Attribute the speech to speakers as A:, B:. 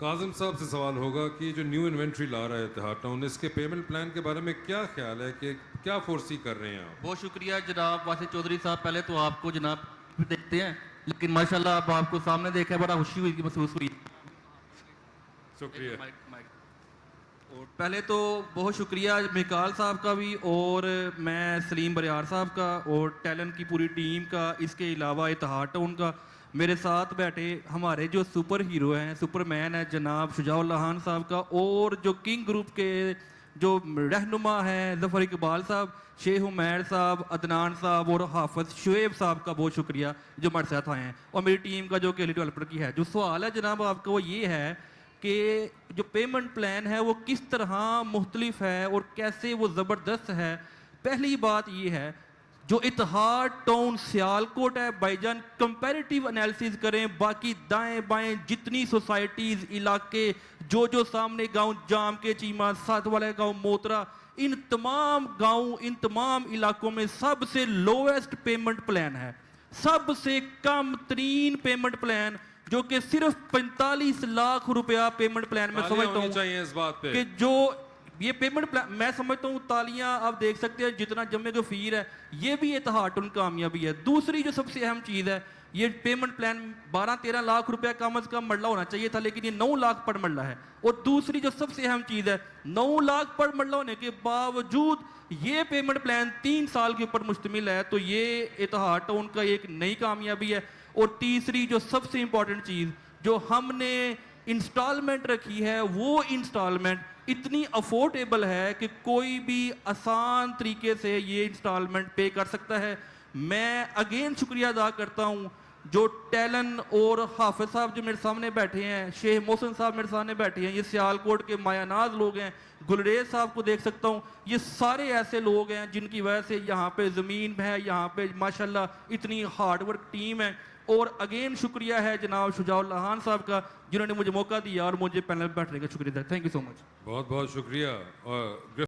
A: काजिम साहब से सवाल होगा कि जो न्यू इन्वेंट्री ला रहा है इतिहाद टाउन, इसके पेमेंट प्लान के बारे में क्या ख्याल है कि क्या फोर्सी कर रहे हैं आप?
B: बहुत शुक्रिया जनाब वासिफ चौधरी साहब। पहले तो आपको जनाब देखते हैं, लेकिन माशाल्लाह अब आपको सामने देखा है, बड़ा खुशी हुई महसूस हुई।
A: शुक्रिया।
B: और पहले तो बहुत शुक्रिया मिकाल साहब का भी, और मैं सलीम बरियार साहब का और टैलेंट की पूरी टीम का, इसके अलावा इतिहाद टाउन का। मेरे साथ बैठे हमारे जो सुपर हीरो हैं, सुपरमैन है जनाब शुजाउल खान साहब का, और जो किंग ग्रुप के जो रहनुमा हैं जफ़र इकबाल साहब, शेख उमैर साहब, अदनान साहब और हाफिज शुएब साहब का बहुत शुक्रिया जो हमारे साथ आए हैं, और मेरी टीम का जो केली डेवलपर की है। जो सवाल है जनाब आपका वो ये है कि जो पेमेंट प्लान है वो किस तरह मुख्तलिफ है और कैसे वो ज़बरदस्त है। पहली बात ये है, जो इतिहाद टाउन सियालकोट है भाईजान, कंपैरेटिव एनालिसिस करें बाकी दाएं बाएं जितनी सोसाइटीज़ इलाके, जो जो सामने गांव जाम के चीमा, साथ वाले गांव मोतरा, इन तमाम गांव इन तमाम इलाकों में सबसे लोएस्ट पेमेंट प्लान है, सबसे कम तरीन पेमेंट प्लान, जो कि सिर्फ 45 लाख रुपया पेमेंट प्लान में समझता हूं
A: चाहिए इस बात पे
B: कि जो ये पेमेंट प्लान मैं समझता हूं, तालियां आप देख सकते हैं जितना जमे को फीर है, ये भी इतिहाद टाउन कामयाबी है। दूसरी जो सबसे अहम चीज है, ये पेमेंट प्लान 12-13 लाख रुपया कम अज कम मरला होना चाहिए था, लेकिन ये 9 लाख पर मरला है। और दूसरी जो सबसे अहम चीज है, 9 लाख पर मरला होने के बावजूद ये पेमेंट प्लान 3 साल के ऊपर मुश्तमिल है, तो ये इतिहाद टाउन का एक नई कामयाबी है। और तीसरी जो सबसे इंपॉर्टेंट चीज जो हमने इंस्टॉलमेंट रखी है, वो इंस्टॉलमेंट इतनी अफोर्डेबल है कि कोई भी आसान तरीके से ये इंस्टॉलमेंट पे कर सकता है। मैं अगेन शुक्रिया अदा करता हूँ जो टैलेंट और हाफिज साहब जो मेरे सामने बैठे हैं, शेख मोहसिन साहब मेरे सामने बैठे हैं, ये सियालकोट के मायानाज लोग हैं, गुलरेज साहब को देख सकता हूँ, ये सारे ऐसे लोग हैं जिनकी वजह से यहाँ पे ज़मीन है, यहाँ पे माशाल्लाह इतनी हार्डवर्क टीम है। और अगेन शुक्रिया है जनाब शुजाउल खान साहब का, जिन्होंने मुझे मौका दिया और मुझे पैनल बैठने का शुक्रिया। Thank you so much.
A: बहुत बहुत शुक्रिया। और